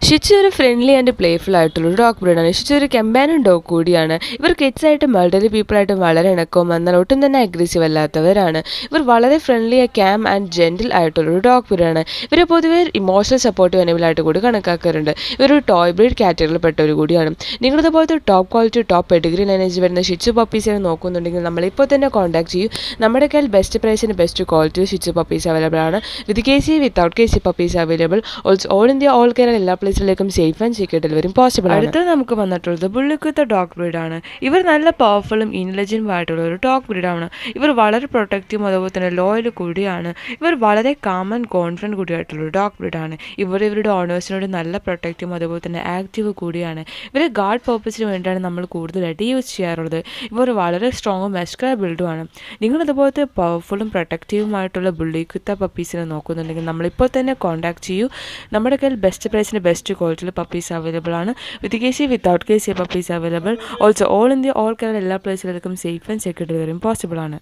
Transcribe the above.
ഷിച്ചു ഒരു friendly and playful ആയിട്ടുള്ള ഒരു ഡോഗ് ബ്രീഡാണ്. ഷിച്ചു ഒരു കമ്പാനിയൻ ഡോഗ് കൂടിയാണ്. ഇവർ കിഡ്സായിട്ടും എൽഡർലി പീപ്പിളായിട്ടും വളരെ ഇണക്കവും എന്നാൽ ഒട്ടും തന്നെ അഗ്രസീവ് അല്ലാത്തവരാണ്. ഇവർ വളരെ ഫ്രണ്ട്ലി കാം ആൻഡ് ജെന്റിൽ ആയിട്ടുള്ളൊരു ഡോഗ് ബ്രീഡാണ്. ഇവർ പൊതുവെ ഇമോഷണൽ സപ്പോർട്ടീവ് അനിമലായിട്ട് കൂടി കണക്കാക്കാറുണ്ട്. ഇവരൊരു ടോയ് ബ്രീഡ് കാറ്റഗറിയിൽ പെട്ടവർ കൂടിയാണ്. നിങ്ങളിതുപോലത്തെ top quality top pedigree lineage വരുന്ന ഷിച്ചു പപ്പീസിനെ നോക്കുന്നുണ്ടെങ്കിൽ നമ്മളിപ്പോൾ തന്നെ കോൺടാക്ട് ചെയ്യൂ. നമ്മുടെ കയ്യിൽ ബെസ്റ്റ് പ്രൈസിന് ബെസ്റ്റ് ക്വാളിറ്റി ഷിച്ചു പപ്പീസ് അവൈലബിൾ ആണ്. With KC without KC puppies available. Also all India all Kerala എല്ലാ പ്ലേസിലേക്കും സേഫ് ആൻഡ് സീക്രട്ട് ഡെലിവറിയും പോസിബിൾ ആണ്. അടുത്തത് നമുക്ക് വന്നിട്ടുള്ളത് ബുള്ളിക്കുത്ത ഡോഗ് ബ്രീഡാണ്. ഇവർ നല്ല പവർഫുള്ളും ഇന്റലിജന്റും ആയിട്ടുള്ള ഒരു ഡോഗ് ബ്രീഡാണ്. ഇവർ വളരെ പ്രൊട്ടക്റ്റീവും അതുപോലെ തന്നെ ലോയൽ കൂടിയാണ്. ഇവർ വളരെ കാം ആൻഡ് കോൺഫിഡൻറ്റ് കൂടിയായിട്ടുള്ള ഒരു ഡോഗ് ബ്രീഡാണ്. ഇവരുടെ ഓണേഴ്സിനോട് നല്ല പ്രൊട്ടക്റ്റീവും അതുപോലെ തന്നെ ആക്റ്റീവ് കൂടിയാണ്. ഇവർ ഗാർഡ് പർപ്പസിന് വേണ്ടിയാണ് നമ്മൾ കൂടുതലായിട്ട് യൂസ് ചെയ്യാറുള്ളത്. ഇവർ വളരെ സ്ട്രോങ്ങും മസ്കുലർ ബിൽഡുമാണ്. നിങ്ങളിതുപോലത്തെ പവർഫുള്ളും പ്രൊട്ടക്റ്റീവുമായിട്ടുള്ള ബുള്ളിക്കുത്ത പപ്പീസിനെ നോക്കുന്നുണ്ടെങ്കിൽ നമ്മളിപ്പോൾ തന്നെ കോൺടാക്ട് ചെയ്യൂ. നമ്മുടെ കയ്യിൽ ബെസ്റ്റ് പ്രൈസിന് ബെസ്റ്റ് ക്വാളിറ്റിയിൽ പപ്പീസ് അവൈലബിൾ ആണ്. With KC without KC puppies available. Also all India all Kerala എല്ലാ പ്ലേസിലേക്കും സേഫ് ആൻഡ് സെക്യൂർ ഡെലിവറിയും പോസിബിൾ ആണ്.